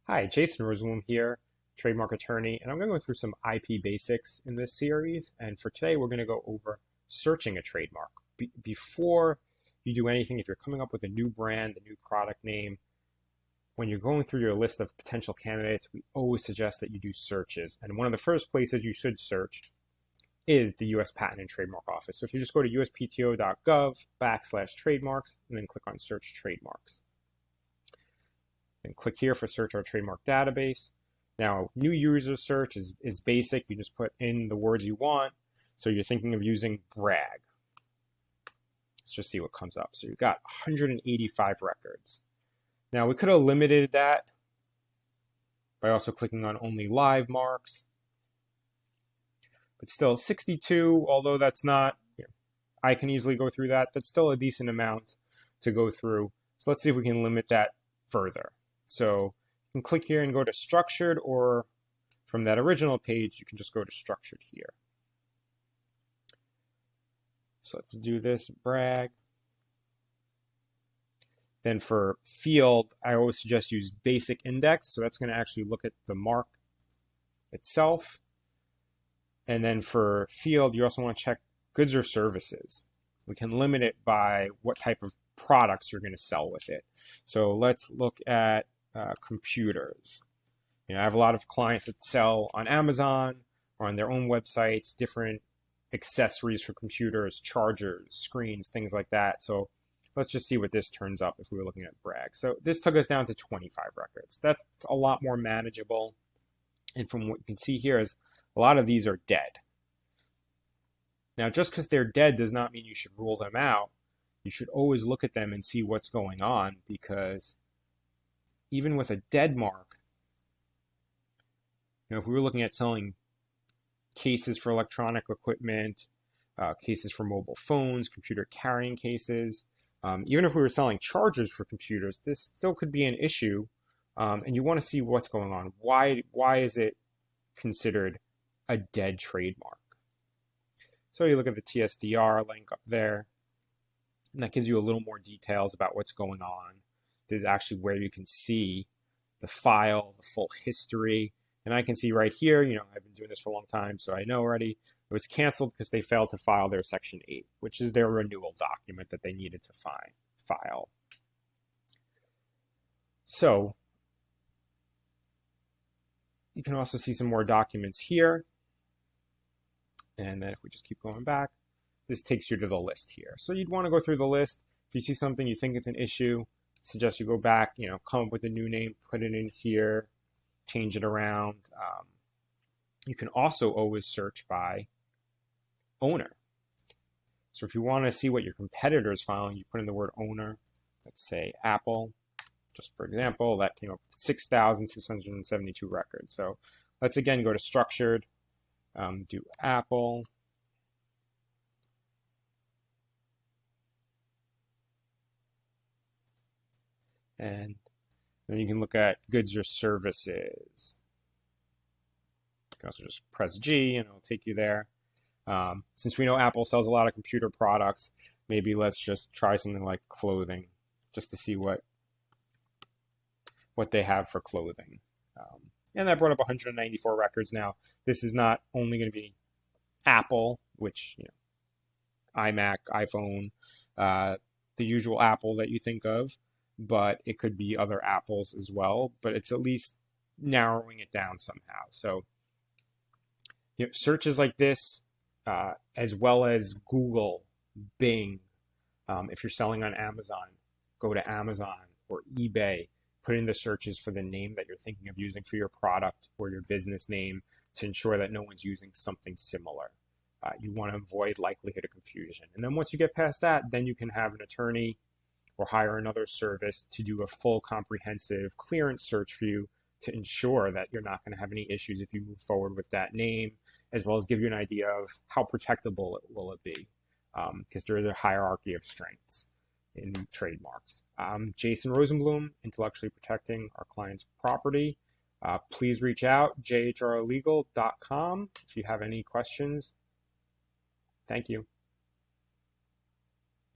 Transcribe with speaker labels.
Speaker 1: Hi, Jason Rosenblum here, trademark attorney, and I'm going to go through some IP basics in this series. And for today, we're going to go over searching a trademark. Before you do anything, if you're coming up with a new brand, a new product name, when you're going through your list of potential candidates, we always suggest that you do searches. And one of the first places you should search is the US Patent and Trademark Office. So if you just go to uspto.gov/trademarks and then click on search trademarks. And click here for search our trademark database. Now, new user search is basic. You just put in the words you want. So you're thinking of using brag. Let's just see what comes up. So you've got 185 records. Now, we could have limited that by also clicking on only live marks. But still, 62, although that's not, I can easily go through that. That's still a decent amount to go through. So let's see if we can limit that further. So you can click here and go to structured, or from that original page, you can just go to structured here. So let's do this, brag. Then for field, I always suggest use basic index. So that's going to actually look at the mark itself. And then for field, you also want to check goods or services. We can limit it by what type of products you're going to sell with it. So let's look at computers. I have a lot of clients that sell on Amazon or on their own websites, different accessories for computers, chargers, screens, things like that. So let's just see what this turns up if we were looking at brag. So this took us down to 25 records. That's a lot more manageable. And from what you can see here is a lot of these are dead. Now, just because they're dead does not mean you should rule them out. You should always look at them and see what's going on, because even with a dead mark, if we were looking at selling cases for electronic equipment, cases for mobile phones, computer carrying cases, even if we were selling chargers for computers, this still could be an issue, and you want to see what's going on. Why is it considered a dead trademark? So you look at the TSDR link up there, and that gives you a little more details about what's going on. There's actually where you can see the file, the full history. And I can see right here, I've been doing this for a long time, so I know already it was canceled because they failed to file their Section 8, which is their renewal document that they needed to file. So you can also see some more documents here. And then if we just keep going back, this takes you to the list here. So you'd want to go through the list. If you see something you think it's an issue, suggest you go back, come up with a new name, put it in here, change it around. You can also always search by owner. So if you want to see what your competitor is filing, you put in the word owner. Let's say Apple. Just for example, that came up with 6,672 records. So let's again go to structured, do Apple. And then you can look at goods or services. You can also just press G and it'll take you there. Since we know Apple sells a lot of computer products, maybe let's just try something like clothing, just to see what they have for clothing. And that brought up 194 records. Now, this is not only going to be Apple, which, iMac, iPhone, the usual Apple that you think of, but it could be other Apples as well, but it's at least narrowing it down somehow. So searches like this, as well as Google, Bing, if you're selling on Amazon, go to Amazon or eBay, put in the searches for the name that you're thinking of using for your product or your business name to ensure that no one's using something similar. You want to avoid likelihood of confusion. And then once you get past that, then you can have an attorney or hire another service to do a full comprehensive clearance search for you to ensure that you're not going to have any issues if you move forward with that name, as well as give you an idea of how protectable will it be, because there is a hierarchy of strengths in trademarks. Jason Rosenblum, intellectually protecting our client's property. Please reach out, jhrlegal.com, if you have any questions. Thank you.